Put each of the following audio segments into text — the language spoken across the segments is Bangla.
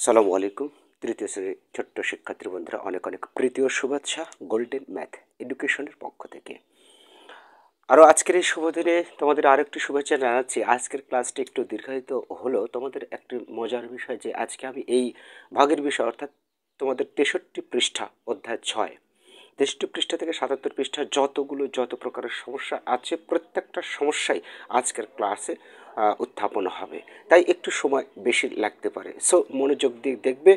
সালামু আলাইকুম। তৃতীয় শ্রেণীর ছোট্ট শিক্ষার্থী বন্ধুরা, অনেক অনেক প্রীতি ও শুভেচ্ছা গোল্ডেন ম্যাথ এডুকেশনের পক্ষ থেকে। আরও আজকের এই শুভ দিনে তোমাদের আরেকটি শুভেচ্ছা জানাচ্ছি। আজকের ক্লাসটি একটু দীর্ঘায়িত হলো, তোমাদের একটি মজার বিষয় যে আজকে আমি এই ভাগের বিষয় অর্থাৎ তোমাদের 63 পৃষ্ঠা অধ্যায় 6, 63 পৃষ্ঠা থেকে 77 পৃষ্ঠা যত প্রকারের সমস্যা আছে প্রত্যেকটা সমস্যাই আজকের ক্লাসে উত্থাপন হবে, তাই একটু সময় বেশি লাগতে পারে। সো মনোযোগ দিয়ে দেখবে,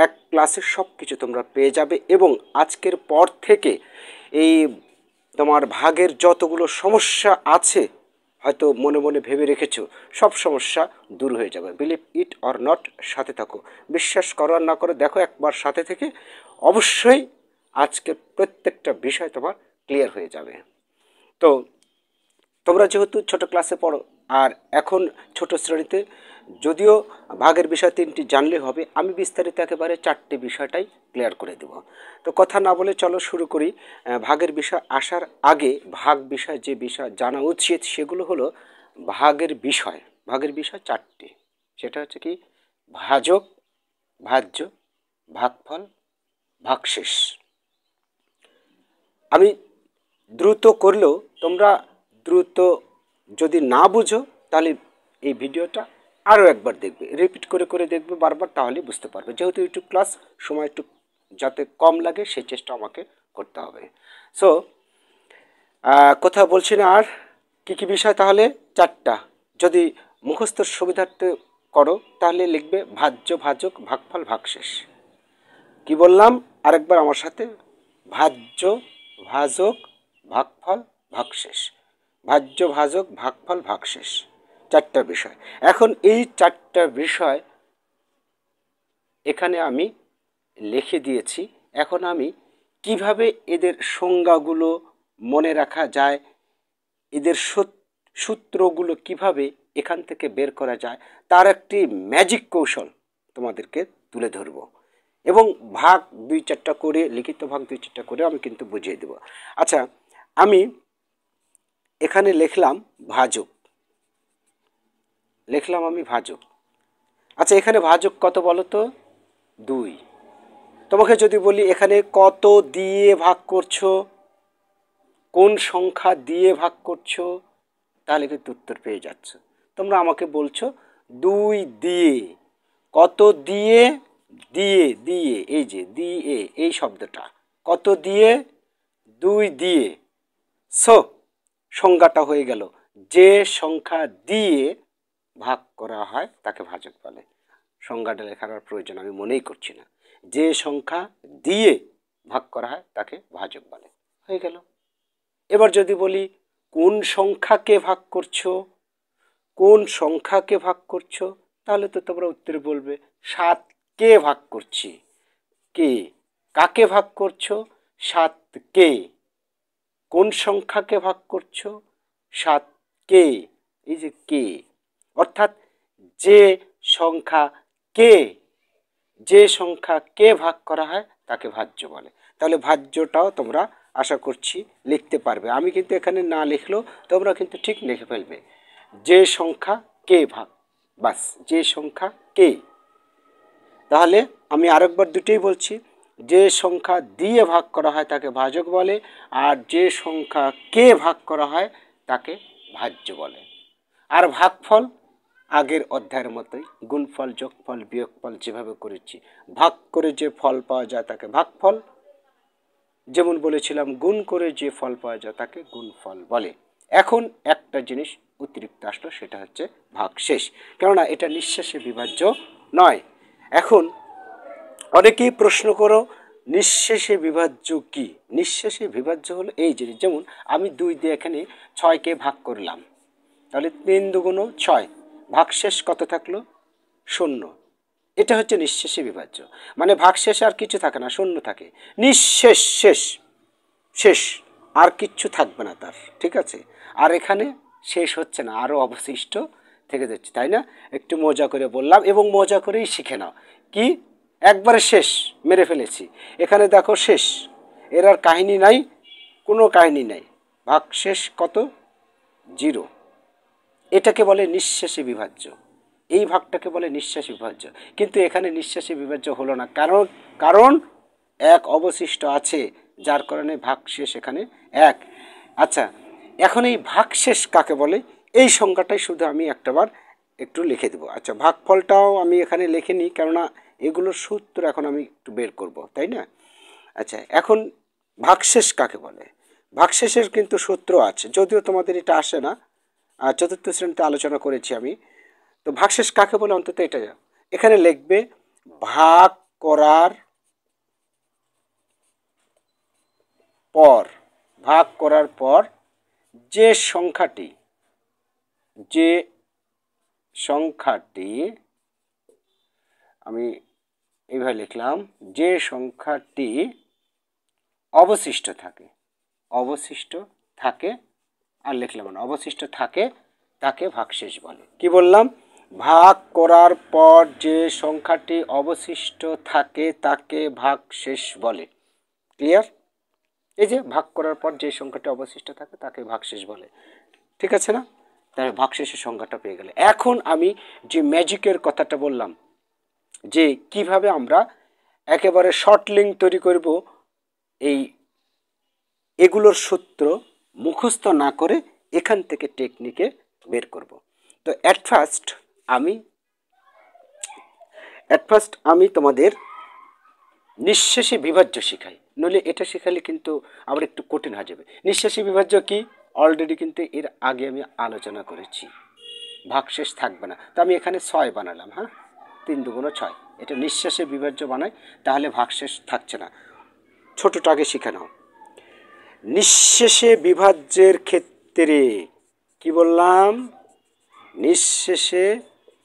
এক ক্লাসে সব কিছু তোমরা পেয়ে যাবে এবং আজকের পর থেকে এই তোমার ভাগের যতগুলো সমস্যা আছে হয়তো মনে মনে ভেবে রেখেছো, সব সমস্যা দূর হয়ে যাবে। বিলিভ ইট অর নট, সাথে থাকো। বিশ্বাস করো আর না করো, দেখো একবার সাথে থেকে অবশ্যই আজকের প্রত্যেকটা বিষয় তোমার ক্লিয়ার হয়ে যাবে। তো তোমরা যেহেতু ছোট ক্লাসে পড়ো আর এখন ছোট শ্রেণীতে, যদিও ভাগের বিষয় 3টি জানলে হবে, আমি বিস্তারিত একেবারে 4টি বিষয়টাই ক্লিয়ার করে দেব। তো কথা না বলে চলো শুরু করি। ভাগের বিষয় আসার আগে ভাগ বিষয় যে বিষয় জানা উচিত সেগুলো হলো ভাগের বিষয়। ভাগের বিষয় 4টি, সেটা হচ্ছে কি ভাজক, ভাজ্য, ভাগফল, ভাগশেষ। আমি দ্রুত করলেও তোমরা দ্রুত যদি না বুঝো তাহলে এই ভিডিওটা আরও একবার দেখবে, রিপিট করে করে দেখবে বারবার, তাহলে বুঝতে পারবে। যেহেতু ইউটিউব ক্লাস, সময় একটু যাতে কম লাগে সেই চেষ্টা আমাকে করতে হবে। সো কথা বলছি না আর, কী বিষয় তাহলে 4টা। যদি মুখস্থর সুবিধার্থে করো তাহলে লিখবে ভাজ্য, ভাজক, ভাগফল, ভাগশেষ। কি বললাম আরেকবার আমার সাথে? ভাজ্য, ভাজক, ভাগফল, ভাগশেষ। ভাজ্য, ভাজক, ভাগফল, ভাগশেষ, 4টা বিষয়। এখন এই 4টা বিষয় এখানে আমি লিখে দিয়েছি। এখন আমি কিভাবে এদের সংজ্ঞাগুলো মনে রাখা যায়, এদের সূত্রগুলো কিভাবে এখান থেকে বের করা যায়, তার একটি ম্যাজিক কৌশল তোমাদেরকে তুলে ধরব এবং ভাগ 2-4টা করে, লিখিত ভাগ 2-4টা করে আমি কিন্তু বুঝিয়ে দেব। আচ্ছা, আমি এখানে লিখলাম ভাজক, আমি ভাজক। আচ্ছা, এখানে ভাজক কত বলো তো? 2। তোমাকে যদি বলি এখানে কত দিয়ে ভাগ করছো, কোন সংখ্যা দিয়ে ভাগ করছো, তাহলে কিন্তু উত্তর পেয়ে যাচ্ছ। তোমরা আমাকে বলছো 2 দিয়ে, কত দিয়ে, দিয়ে দিয়ে, এই যে দিয়ে, এই শব্দটা, কত দিয়ে, 2 দিয়ে। সো সংজ্ঞাটা হয়ে গেল, যে সংখ্যা দিয়ে ভাগ করা হয় তাকে ভাজক বলে। সংজ্ঞাটা লেখার আর প্রয়োজন আমি মনেই করছি না। যে সংখ্যা দিয়ে ভাগ করা হয় তাকে ভাজক বলে। হয়ে গেল। এবার যদি বলি কোন সংখ্যাকে ভাগ করছো, কোন সংখ্যাকে ভাগ করছো, তাহলে তো তোমরা উত্তরে বলবে 7কে ভাগ করছি। কে, কাকে ভাগ করছো? 7কে। কোন সংখ্যাকে ভাগ করছো? 7কে। এই যে কে, অর্থাৎ যে সংখ্যা কে, যে সংখ্যা কে ভাগ করা হয় তাকে ভাজ্য বলে। তাহলে ভাজ্যটাও তোমরা আশা করছি লিখতে পারবে। আমি কিন্তু এখানে না লিখলেও তোমরা কিন্তু ঠিক লিখে ফেলবে, যে সংখ্যা কে ভাগ, বাস, যে সংখ্যা কে। তাহলে আমি আরেকবার দুটোই বলছি, যে সংখ্যা দিয়ে ভাগ করা হয় তাকে ভাজক বলে, আর যে সংখ্যা কে ভাগ করা হয় তাকে ভাজ্য বলে। আর ভাগফল আগের অধ্যায়ের মতোই, গুণফল, যোগফল, বিয়োগফল যেভাবে করেছি, ভাগ করে যে ফল পাওয়া যায় তাকে ভাগফল, যেমন বলেছিলাম গুণ করে যে ফল পাওয়া যায় তাকে গুণফল বলে। এখন একটা জিনিস অতিরিক্ত আসলো, সেটা হচ্ছে ভাগশেষ, কেননা এটা নিঃশেষে বিভাজ্য নয়। এখন অনেকেই প্রশ্ন করো নিঃশেষে বিভাজ্য কি? নিঃশেষে বিভাজ্য হলো এই জিনিস, যেমন আমি 2 দিয়ে এখানে 6কে ভাগ করলাম, তাহলে 3 দুগুণ 6, ভাগশেষ কত থাকলো? 0। এটা হচ্ছে নিঃশেষে বিভাজ্য, মানে ভাগশেষ আর কিছু থাকে না, 0 থাকে, নিঃশেষ, শেষ, শেষ, আর কিচ্ছু থাকবে না তার, ঠিক আছে? আর এখানে শেষ হচ্ছে না, আরও অবশিষ্ট থেকে যাচ্ছে, তাই না? একটু মজা করে বললাম এবং মজা করেই শিখে নাও। কি একবারে শেষ মেরে ফেলেছি, এখানে দেখো শেষ, এর আর কাহিনী নাই, কোনো কাহিনী নাই। ভাগশেষ কত? 0। এটাকে বলে নিঃশেষে বিভাজ্য। এই ভাগটাকে বলে নিঃশ্বাসী বিভাজ্য। কিন্তু এখানে নিঃশ্বাসী বিভাজ্য হলো না, কারণ কারণ এক অবশিষ্ট আছে, যার কারণে ভাগশেষ এখানে এক। আচ্ছা, এখন এই ভাগশেষ কাকে বলে এই সংখ্যাটাই শুধু আমি একটাবার একটু লিখে দেবো। আচ্ছা, ভাগফলটাও আমি এখানে লিখে নিই, কেননা এগুলোর সূত্র এখন আমি একটু বের করব, তাই না? আচ্ছা, এখন ভাগশেষ কাকে বলে? ভাগশেষের কিন্তু সূত্র আছে, যদিও তোমাদের এটা আসে না, চতুর্থ শ্রেণীতে আলোচনা করেছি আমি। তো ভাগশেষ কাকে বলে অন্তত এটা এখানে লিখবে, ভাগ করার পর, ভাগ করার পর যে সংখ্যাটি আমি এইভাবে লিখলাম, যে সংখ্যাটি অবশিষ্ট থাকে আর লিখলাম না, অবশিষ্ট থাকে তাকে ভাগশেষ বলে। কি বললাম? ভাগ করার পর যে সংখ্যাটি অবশিষ্ট থাকে তাকে ভাগশেষ বলে। ক্লিয়ার? এই যে ভাগ করার পর যে সংখ্যাটি অবশিষ্ট থাকে তাকে ভাগশেষ বলে, ঠিক আছে না? তাহলে ভাগশেষের সংখ্যাটা পেয়ে গেলে, এখন আমি যে ম্যাজিকের কথাটা বললাম, যে কিভাবে আমরা একেবারে শর্ট লিঙ্ক তৈরি করব, এগুলোর সূত্র মুখস্থ না করে এখান থেকে টেকনিকে বের করব। তো অ্যাট ফার্স্ট আমি তোমাদের নিঃশেষী বিভাজ্য শিখাই, নইলে এটা শেখালে কিন্তু আবার একটু কঠিন হয়ে যাবে। নিঃশেষী বিভাজ্য কি অলরেডি কিন্তু এর আগে আমি আলোচনা করেছি, ভাগশেষ থাকবে না। তো আমি এখানে 6 বানালাম, হ্যাঁ, 3 দুগুণ 6, এটা নিঃশেষে বিভাজ্য বানাই, তাহলে ভাগশেষ থাকছে না। ছোটটা আগে শিখে নাও। নিঃশেষে বিভাজ্যের ক্ষেত্রে কি বললাম? নিঃশেষে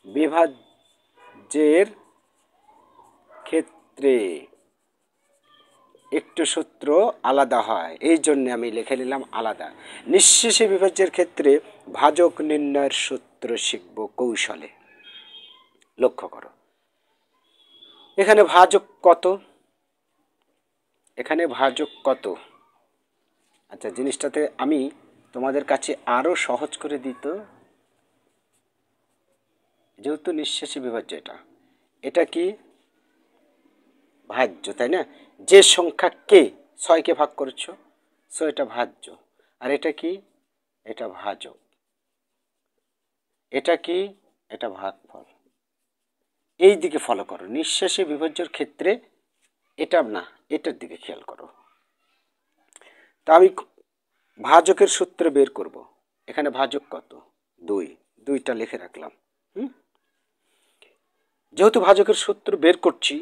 বিভাজ্যের ক্ষেত্রে একটু সূত্র আলাদা হয়, এই জন্য আমি লিখে নিলাম আলাদা। নিঃশেষে বিভাজ্যের ক্ষেত্রে ভাজক নির্ণয়ের সূত্র শিখব কৌশলে। লক্ষ্য করো, এখানে ভাজক কত? আচ্ছা, জিনিসটাতে আমি তোমাদের কাছে আরো সহজ করে দিত, যেহেতু নিঃশেষী বিভাজ্য, এটা কি ভাজ্য, তাই না? যে সংখ্যা কে 6কে ভাগ করেছো, সো এটা ভাজ্য। আর এটা কি? এটা ভাজক। এটা কি? এটা ভাগফল। এই দিকে ফলো করো, নিঃশেষে বিভাজ্যের ক্ষেত্রে এটা না, এটার দিকে খেয়াল করো। তা আমি ভাজকের সূত্র বের করব। এখানে ভাজক কত? 2, 2টা লিখে রাখলাম। যেহেতু ভাজকের সূত্র বের করছি,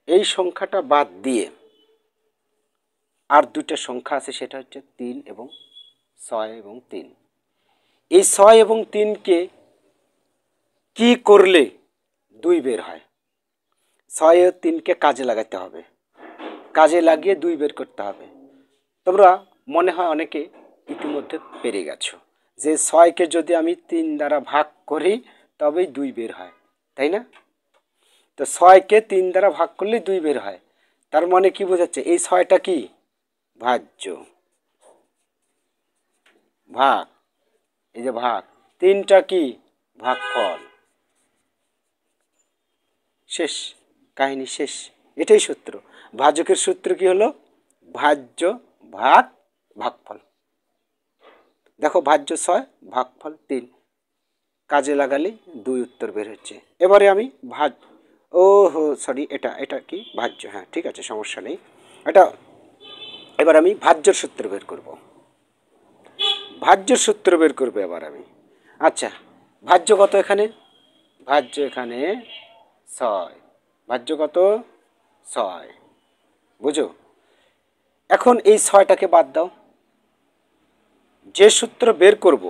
এই সংখ্যাটা বাদ দিয়ে আর দুইটা সংখ্যা আছে, সেটা হচ্ছে 3 এবং 6 এবং 3। এই 6 এবং 3কে কি করলে 2 বের হয়? 6 ও 3কে কাজে লাগাতে হবে, কাজে লাগিয়ে 2 বের করতে হবে। তোমরা মনে হয় অনেকে ইতিমধ্যে পেরে গেছো যে 6কে যদি আমি 3 দ্বারা ভাগ করি তবেই 2 বের হয়, তাই না? তো 6কে 3 দ্বারা ভাগ করলে 2 বের হয়, তার মানে কি বোঝাচ্ছে? এই 6টা কি ভাজ্য, ভাগ, এই যে ভাগ, 3টা কি ভাগফল। শেষ, কাহিনী শেষ। এটাই সূত্র। ভাজকের সূত্র কি হলো? ভাজ্য ভাগ ভাগফল। দেখো, ভাজ্য 6, ভাগফল 3, কাজে লাগালে 2 উত্তর বের হচ্ছে। এবারে আমি এটা কি ভাজ্য, হ্যাঁ ঠিক আছে, সমস্যা নেই। এবার আমি ভাজ্যর সূত্র বের করব। এবার আমি, আচ্ছা, ভাজ্য কত এখানে? ভাজ্য এখানে 6। ভাজ্য কত? 6, বুঝো? এখন এই 6টাকে বাদ দাও, যে সূত্র বের করব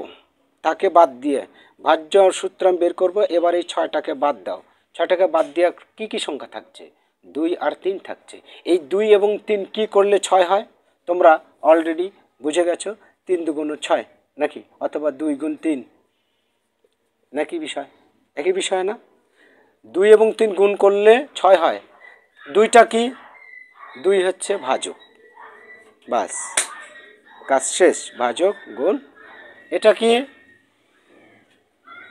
তাকে বাদ দিয়ে ভাজ্য সূত্র আমি বের করব। এবার এই 6টাকে বাদ দাও, 6টাকে বাদ দিয়ে কি কি সংখ্যা থাকছে? 2 আর 3 থাকছে। এই 2 এবং 3 কি করলে 6 হয়? তোমরা অলরেডি বুঝে গেছো, 3 দুগুণ 6 নাকি, অথবা 2 গুণ 3 নাকি বিষয়, একই বিষয় না? 2 এবং 3 গুণ করলে 6 হয়। 2টা কি? 2 হচ্ছে ভাজক, বাস, কাজ শেষ। ভাজক গুণ, এটা কি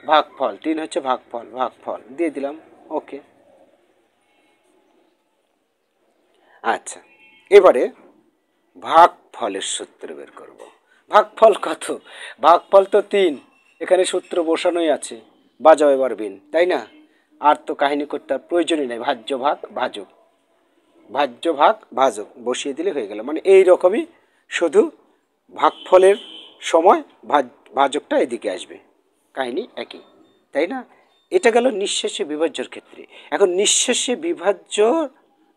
ভাগফল, 3 হচ্ছে ভাগফল, ভাগফল দিয়ে দিলাম। ওকে, আচ্ছা এবারে ভাগফলের সূত্র বের করব। ভাগফল কত? ভাগফল তো 3, এখানে সূত্র বসানোই আছে, বাজাও এবার বিন, তাই না? আর তো কাহিনী করতে প্রয়োজনই নেই, ভাজ্য ভাগ ভাজক, ভাজ্য ভাগ ভাজক বসিয়ে দিলে হয়ে গেল। মানে এই রকমই, শুধু ভাগফলের সময় ভাজকটা এদিকে আসবে, কাহিনী একই, তাই না? এটা গেল নিঃশেষে বিভাজ্যর ক্ষেত্রে। এখন নিঃশেষে বিভাজ্য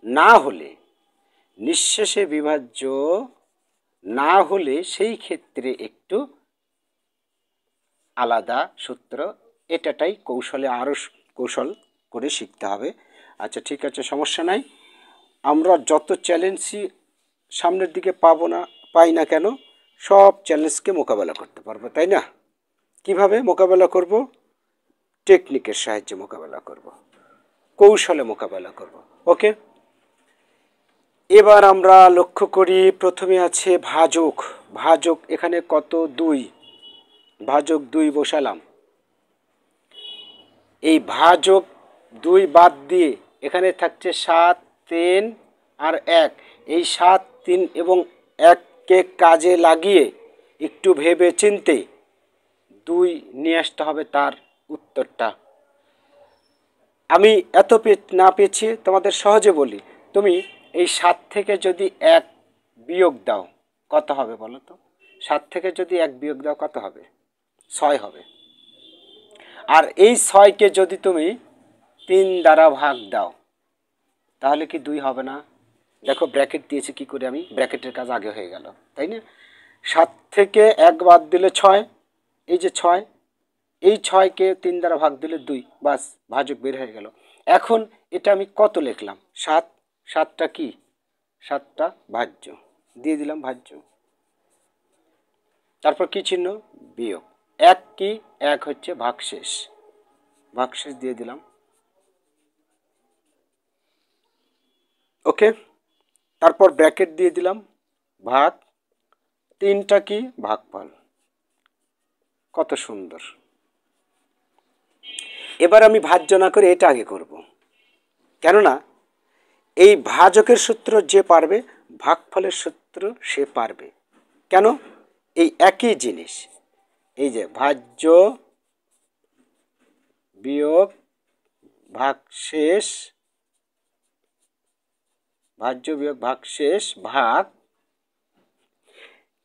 না হলে, নিঃশেষে বিভাজ্য না হলে সেই ক্ষেত্রে একটু আলাদা সূত্র, এটাটাই কৌশলে আরও কৌশল করে শিখতে হবে। আচ্ছা ঠিক আছে, সমস্যা নাই। আমরা যত চ্যালেঞ্জই সামনের দিকে পাই না কেন, সব চ্যালেঞ্জকে মোকাবেলা করতে পারবো, তাই না? কিভাবে মোকাবেলা করব? টেকনিকের সাহায্যে মোকাবেলা করব, কৌশলে মোকাবেলা করব। ওকে, এবার আমরা লক্ষ্য করি প্রথমে আছে ভাজক। ভাজক এখানে কত? 2, ভাজক 2 বসালাম। এই ভাজক 2 বাদ দিয়ে এখানে থাকছে 7, 3 আর 1। এই 7, 3 এবং 1কে কাজে লাগিয়ে একটু ভেবে চিনতে 2 নিয়ে আসতে হবে তার উত্তরটা। আমি এত না পেয়েছি, তোমাদের সহজে বলি। তুমি এই 7 থেকে যদি 1 বিয়োগ দাও কত হবে বলো তো? 7 থেকে যদি 1 বিয়োগ দাও কত হবে? 6 হবে। আর এই 6কে যদি তুমি 3 দ্বারা ভাগ দাও তাহলে কি 2 হবে না? দেখো ব্র্যাকেট দিয়েছি কি করে, আমি ব্র্যাকেটের কাজ আগে হয়ে গেল, তাই না? 7 থেকে 1 বাদ দিলে 6, এই যে 6, এই 6কে 3 দ্বারা ভাগ দিলে 2, বাস ভাজক বের হয়ে গেল। এখন এটা আমি কত লিখলাম? 7, 7টা কি? 7টা ভাজ্য, দিয়ে দিলাম ভাজ্য। তারপর কি চিহ্ন? বিয়োগ। 1 কি? 1 হচ্ছে ভাগশেষ, ভাগশেষ দিয়ে দিলাম। ওকে, তারপর ব্র্যাকেট দিয়ে দিলাম, ভাগ 3টা কি? ভাগফল। কত সুন্দর। এবার আমি ভাজ্য না করে এটা আগে করব, কেননা এই ভাজকের সূত্র যে পারবে ভাগফলের সূত্র সে পারবে। কেন? এই একই জিনিস, এই যে ভাজ্য বিয়োগ ভাগশেষ, ভাজ্য বিয়োগ ভাগশেষ ভাগ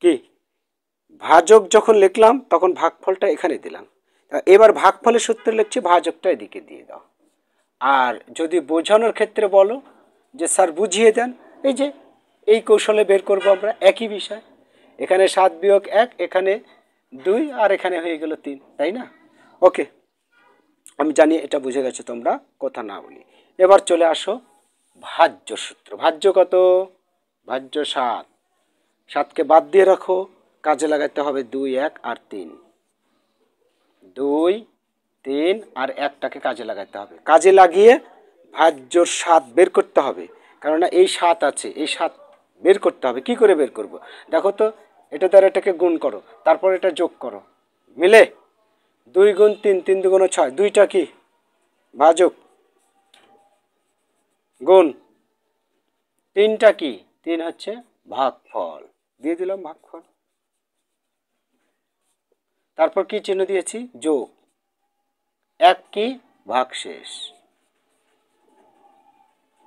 কি? ভাজক যখন লিখলাম তখন ভাগফলটা এখানে দিলাম। এবার ভাগফলের সূত্র লিখছি, ভাজকটা এদিকে দিয়ে দাও। আর যদি বোঝানোর ক্ষেত্রে বলো যে স্যার বুঝিয়ে দেন, এই যে এই কৌশলে বের করব আমরা একই বিষয়। এখানে 7 বিয়োগ 1, এখানে 2 আর এখানে হয়ে গেল 3, তাই না? ওকে, আমি জানি এটা বুঝে গেছো তোমরা, কথা না বলি। এবার চলে আসো ভাজ্য সূত্র। ভাজ্য কত? ভাজ্য 7, 7কে বাদ দিয়ে রাখো, কাজে লাগাতে হবে 2, 1 আর 3, 2, 3 আর 1টাকে কাজে লাগাতে হবে। কাজে লাগিয়ে ভাজ্যর 7 বের করতে হবে, কেননা এই 7 আছে, এই 7 বের করতে হবে। কি করে বের করব? দেখো তো, এটা দ্বারা এটাকে গুণ করো, তারপর এটা যোগ করো, মিলে 2 গুণ 3, 3 দুগুণ 6, 2টা কি? ভাজক, গুণ 3টা কি? 3 হচ্ছে ভাগফল, দিয়ে দিলাম ভাগফল। তারপর কি চিহ্ন দিয়েছি? যোগ। 1 কি? ভাগশেষ।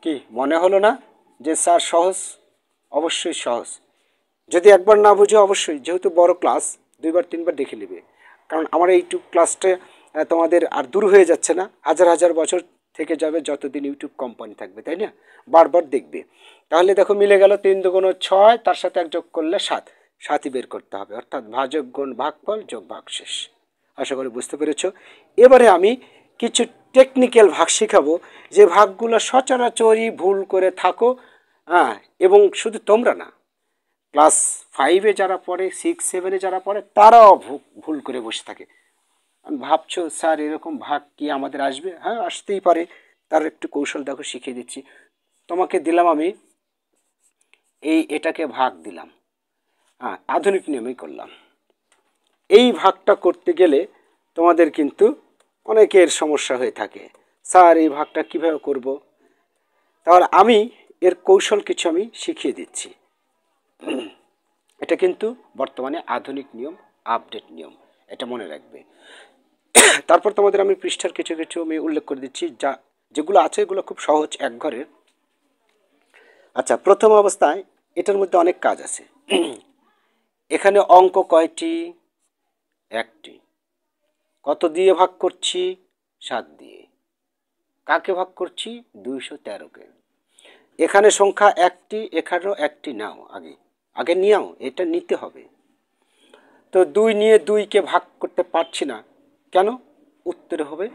কি মনে হলো না যে স্যার সহজ? অবশ্যই সহজ। যদি একবার না বুঝো অবশ্যই, যেহেতু বড় ক্লাস, 2বার 3বার দেখে নেবে, কারণ আমার ইউটিউব ক্লাসটা তোমাদের আর দূর হয়ে যাচ্ছে না, হাজার হাজার বছর থেকে যাবে যতদিন ইউটিউব কোম্পানি থাকবে, তাই না? বারবার দেখবে। তাহলে দেখো মিলে গেল, 3 দুগুণ 6, তার সাথে 1 যোগ করলে 7, 7ই বের করতে হবে, অর্থাৎ ভাজক গুণ ভাগফল যোগ ভাগশেষ। আশা করি বুঝতে পেরেছ। এবারে আমি কিছু টেকনিক্যাল ভাগ শেখাবো, যে ভাগগুলো সচরাচরই ভুল করে থাকো, হ্যাঁ, এবং শুধু তোমরা না, ক্লাস 5-এ যারা পড়ে, 6-7-এ যারা পড়ে, তারাও ভুল করে বসে থাকে। ভাবছো স্যার এরকম ভাগ কি আমাদের আসবে? হ্যাঁ, আসতেই পারে। তার একটু কৌশল দেখো শিখিয়ে দিচ্ছি। তোমাকে দিলাম আমি এটাকে ভাগ দিলাম, হ্যাঁ, আধুনিক নিয়মেই করলাম। এই ভাগটা করতে গেলে তোমাদের কিন্তু অনেকের সমস্যা হয়ে থাকে, স্যার এই ভাগটা কীভাবে করব। তাহলে আমি এর কৌশল কিছু আমি শিখিয়ে দিচ্ছি। এটা কিন্তু বর্তমানে আধুনিক নিয়ম, আপডেট নিয়ম, এটা মনে রাখবে। তারপর তোমাদের আমি পৃষ্ঠার কিছু কিছু আমি উল্লেখ করে দিচ্ছি, যেগুলো আছে এগুলো খুব সহজ, এক ঘরের। আচ্ছা, প্রথম অবস্থায় এটার মধ্যে অনেক কাজ আছে। এখানে অঙ্ক কয়টি? একটি। কত দিয়ে ভাগ করছি? 7 দিয়ে। কাকে ভাগ করছি? 213-কে। এখানে সংখ্যা একটি, এখানেও একটি নাও, আগে আগে নিও, এটা নিতে হবে। তো 2 নিয়ে 2কে ভাগ করতে পারছি না কেন? উত্তরে হবে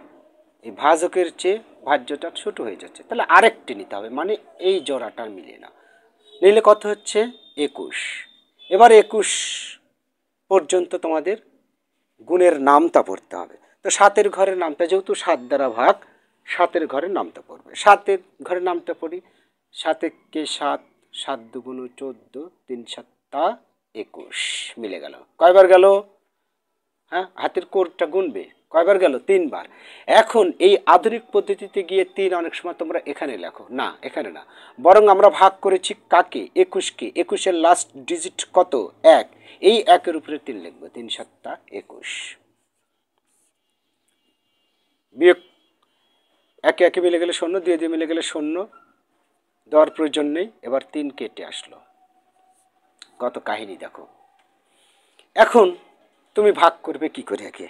এই ভাজকের চেয়ে ভাজ্যটা ছোট হয়ে যাচ্ছে, তাহলে আরেকটি নিতে হবে, মানে এই জোড়াটা মিলে না। নিলে কত হচ্ছে? 21। এবার 21 পর্যন্ত তোমাদের গুণের নামতা পড়তে হবে। তো 7-এর ঘরের নামতা, যেহেতু 7 দ্বারা ভাগ, 7-এর ঘরের নামতা পড়বে। 7-এর ঘরের নামতা পড়ি। 7-কে 7, 7 দুগুণ 14, 3 7 21 মিলে গেল। কয়বার গেল? হ্যাঁ, হাতের কোরটা গুনবে, কয়বার গেল? 3 বার। এখন এই আধুনিক পদ্ধতিতে গিয়ে 3 অনেক সময় তোমরা এখানে লেখো না, এখানে না, বরং আমরা ভাগ করেছি কাকে? 21-কে। 21-এর লাস্ট ডিজিট কত? 1। এই 1-এর উপরে 3 লিখবো, 3 7 21। বিয়োগ 1 1 মিলে গেলে 0, 2 2 মিলে গেলে 0, দেওয়ার প্রয়োজন নেই। এবার 3 কেটে আসলো। কত কাহিনী দেখো। এখন তুমি ভাগ করবে কি করে একে?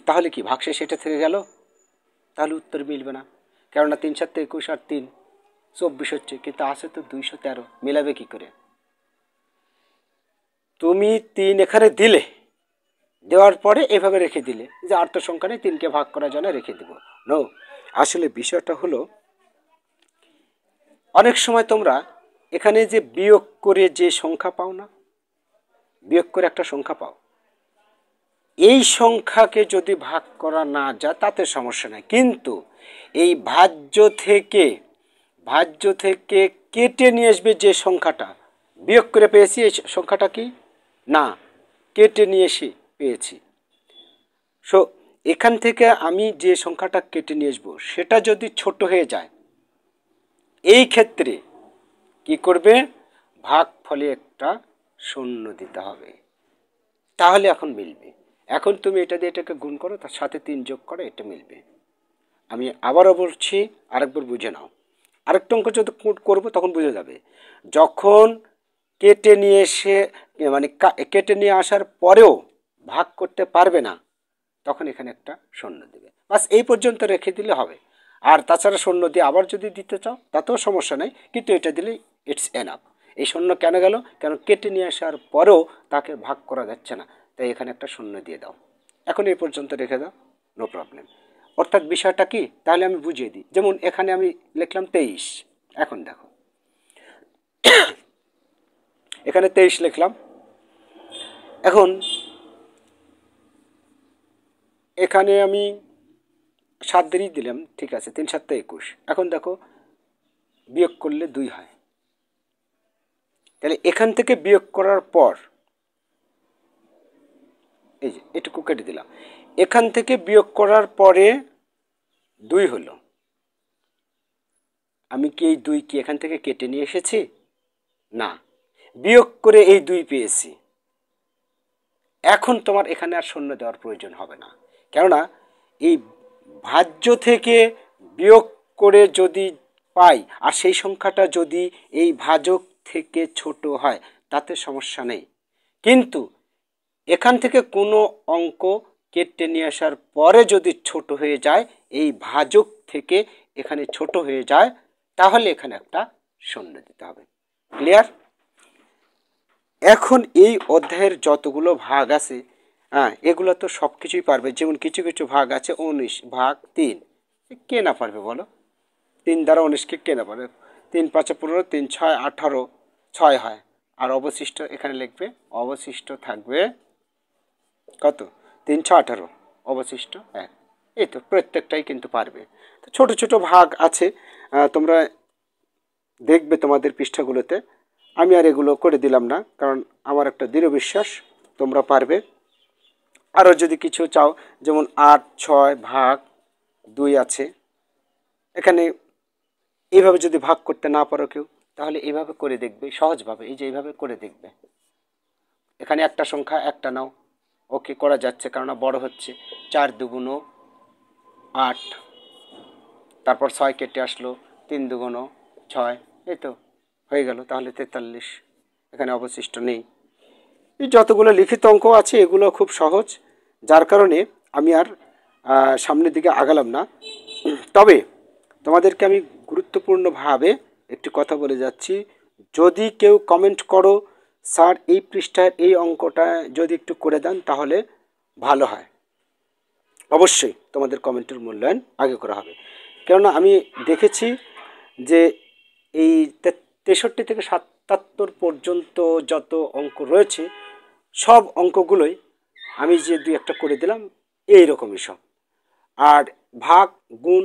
তাহলে কি ভাগশেষ এটা থেকে গেল? তাহলে উত্তর মিলবে না, কেননা 3 7 21 আর 3 24 হচ্ছে, কিন্তু আছে তো 213, মেলাবে কি করে? তুমি 3 এখানে দিলে, দেওয়ার পরে এভাবে রেখে দিলে যে আর তো সংখ্যা নেই, 3কে ভাগ করার জন্য রেখে দেব। নো, আসলে বিষয়টা হলো অনেক সময় তোমরা এখানে যে বিয়োগ করে যে সংখ্যা পাও না, বিয়োগ করে একটা সংখ্যা পাও, এই সংখ্যাকে যদি ভাগ করা না যায় তাতে সমস্যা নেই, কিন্তু এই ভাজ্য থেকে কেটে নিয়ে আসবে যে সংখ্যাটা বিয়োগ করে পেয়েছি, এই সংখ্যাটা কি না, কেটে নিয়ে এসে পেয়েছি। সো এখান থেকে আমি যে সংখ্যাটা কেটে নিয়ে আসবো সেটা যদি ছোট হয়ে যায়, এই ক্ষেত্রে কি করবে? ভাগ ফলে একটা শূন্য দিতে হবে, তাহলে এখন মিলবে। এখন তুমি এটা দিয়ে এটাকে গুণ করো, তার সাথে 3 যোগ করো, এটা মিলবে। আমি আবারও বলছি, আরেকবার বুঝে নাও। আরেকটা অঙ্ক যখন করবো তখন বুঝে যাবে। যখন কেটে নিয়ে এসে, মানে কেটে নিয়ে আসার পরেও ভাগ করতে পারবে না, তখন এখানে একটা শূন্য দেবে। বাস এই পর্যন্ত রেখে দিলে হবে। আর তাছাড়া শূন্য দিয়ে আবার যদি দিতে চাও তাতেও সমস্যা নেই, কিন্তু এটা দিলে ইটস এনাফ। এই শূন্য কেন গেল? কেন কেটে নিয়ে আসার পরেও তাকে ভাগ করা যাচ্ছে না, তাই এখানে একটা শূন্য দিয়ে দাও। এখন এই পর্যন্ত রেখে দাও, নো প্রবলেম। অর্থাৎ বিষয়টা কি, তাহলে আমি বুঝিয়ে দিই। যেমন এখানে আমি লিখলাম 23, এখন দেখো এখানে 23 লিখলাম। এখন এখানে আমি 7 দিয়ে দিলাম, ঠিক আছে, 3 7 21। এখন দেখো বিয়োগ করলে 2 হয়, তাহলে এখান থেকে বিয়োগ করার পর এই যে এটুকু কেটে দিলাম, এখান থেকে বিয়োগ করার পরে 2 হলো। আমি কি এই 2 কি এখান থেকে কেটে নিয়ে এসেছি? না, বিয়োগ করে এই 2 পেয়েছি। এখন তোমার এখানে আর শূন্য দেওয়ার প্রয়োজন হবে না, কেননা এই ভাজ্য থেকে বিয়োগ করে যদি পাই আর সেই সংখ্যাটা যদি এই ভাজক থেকে ছোট হয় তাতে সমস্যা নেই, কিন্তু এখান থেকে কোনো অঙ্ক কেটে নিয়ে আসার পরে যদি ছোট হয়ে যায়, এই ভাজক থেকে এখানে ছোট হয়ে যায়, তাহলে এখানে একটা শূন্য দিতে হবে। ক্লিয়ার? এখন এই অধ্যায়ের যতগুলো ভাগ আছে, হ্যাঁ, এগুলো তো সব কিছুই পারবে। যেমন কিছু কিছু ভাগ আছে 19 ভাগ 3, কে না পারবে বলো? 3 দ্বারা 19কে কে না পারবে? 3 5 15, 3 6 18, 6 হয়। আর অবশিষ্ট এখানে লিখবে, অবশিষ্ট থাকবে কত? 3 6 18, অবশিষ্ট 1। এই তো প্রত্যেকটাই কিন্তু পারবে। তো ছোট ছোট ভাগ আছে, তোমরা দেখবে তোমাদের পৃষ্ঠাগুলোতে। আমি আর এগুলো করে দিলাম না, কারণ আমার একটা দৃঢ় বিশ্বাস তোমরা পারবে। আরও যদি কিছু চাও, যেমন 8, 6 ভাগ 2 আছে, এখানে এইভাবে যদি ভাগ করতে না পারো কেউ, তাহলে এইভাবে করে দেখবে, সহজভাবে এই যে এইভাবে করে দেখবে। এখানে একটা সংখ্যা একটা নাও, ওকে করা যাচ্ছে, কেননা বড় হচ্ছে। 4 দুগুণ 8, তারপর 6 কেটে আসলো, 3 দুগুণ 6, এই তো হয়ে গেল, তাহলে 43। এখানে অবশিষ্ট নেই। এই যতগুলো লিখিত অঙ্ক আছে এগুলো খুব সহজ, যার কারণে আমি আর সামনের দিকে আগালাম না। তবে তোমাদেরকে আমি গুরুত্বপূর্ণভাবে একটি কথা বলে যাচ্ছি, যদি কেউ কমেন্ট করো স্যার এই পৃষ্ঠার এই অঙ্কটা যদি একটু করে দেন তাহলে ভালো হয়। অবশ্যই তোমাদের কমেন্টের মূল্যায়ন আগে করা হবে, কেননা আমি দেখেছি যে এই 63 থেকে 77 পর্যন্ত যত অঙ্ক রয়েছে সব অঙ্কগুলোই আমি যে 2-1টা করে দিলাম এইরকমই সব। আর ভাগ গুণ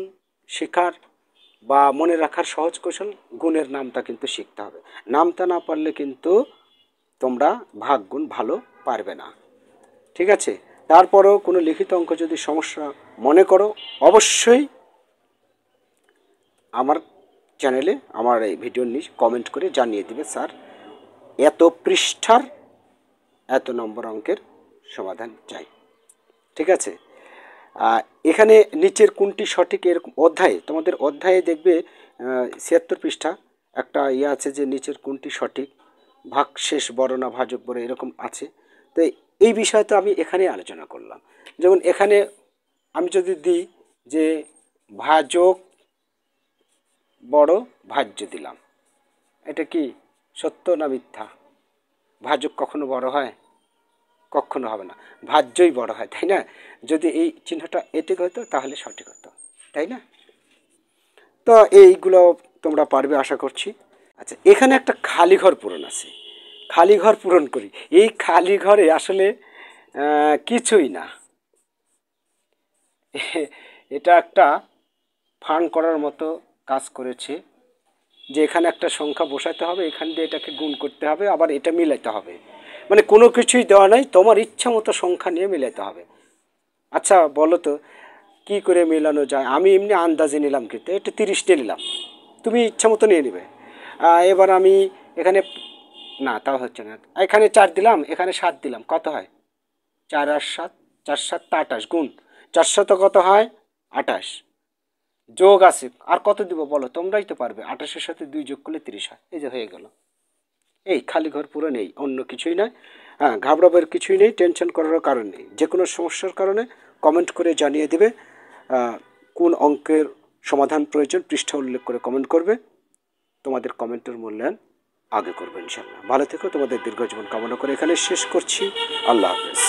শেখার বা মনে রাখার সহজ কৌশল, গুণের নামটা কিন্তু শিখতে হবে। নামটা না পারলে কিন্তু তোমরা ভাগ গুণ ভালো পারবে না, ঠিক আছে? তারপরেও কোনো লিখিত অঙ্ক যদি সমস্যা মনে করো, অবশ্যই আমার চ্যানেলে আমার এই ভিডিওর নিচে কমেন্ট করে জানিয়ে দিবে, স্যার এত পৃষ্ঠার এত নম্বর অঙ্কের সমাধান চাই, ঠিক আছে? এখানে নিচের কোনটি সঠিক, এরকম অধ্যায়ে, তোমাদের অধ্যায়ে দেখবে 76 পৃষ্ঠা একটা ইয়ে আছে যে নিচের কোনটি সঠিক, ভাগশেষ বড় না ভাজক বড়, এরকম আছে। তো এই বিষয়ে তো আমি এখানে আলোচনা করলাম। যেমন এখানে আমি যদি দিই যে ভাজক বড় ভাজ্য দিলাম, এটা কি সত্য না মিথ্যা? ভাজক কখনো বড় হয়? কখনো হবে না, ভাজ্যই বড় হয়, তাই না? যদি এই চিহ্নটা এটিক হতো তাহলে সঠিক হতো, তাই না? তো এইগুলো তোমরা পারবে আশা করছি। আচ্ছা, এখানে একটা খালি ঘর পূরণ আছে, খালি ঘর পূরণ করি। এই খালি ঘরে আসলে কিছুই না, এটা একটা ফান করার মতো কাজ করেছে, যে এখানে একটা সংখ্যা বসাতে হবে, এখান দিয়ে এটাকে গুণ করতে হবে, আবার এটা মিলাতে হবে, মানে কোনো কিছুই দেওয়া নাই, তোমার ইচ্ছা মতো সংখ্যা নিয়ে মিলাতে হবে। আচ্ছা বলো তো কী করে মেলানো যায়? আমি এমনি আন্দাজে নিলাম, কিন্তু একটু 30টে নিলাম, তুমি ইচ্ছা মতো নিয়ে নেবে। এবার আমি এখানে, না তাও হচ্ছে না, এখানে 4 দিলাম, এখানে 7 দিলাম, কত হয়? 4 আর 7, 4 7 28, গুণ 400 কত হয়? 28, যোগ আছে, আর কত দিব বলো, তোমরাই তো পারবে। 28-এর সাথে 2 যোগ করলে 30 হয়, এই যে হয়ে গেল। এই খালি ঘর পুরো নেই, অন্য কিছুই নয়। হ্যাঁ, ঘাবড়াবার কিছুই নেই, টেনশন করারও কারণ নেই। যে কোনো সমস্যার কারণে কমেন্ট করে জানিয়ে দেবে, কোন অঙ্কের সমাধান প্রয়োজন পৃষ্ঠা উল্লেখ করে কমেন্ট করবে। তোমাদের কমেন্টের মূল্যায়ন আগে করবে ইনশাল্লাহ। ভালো থেকো, তোমাদের দীর্ঘ জীবন কামনা করে এখানে শেষ করছি। আল্লাহ হাফেজ।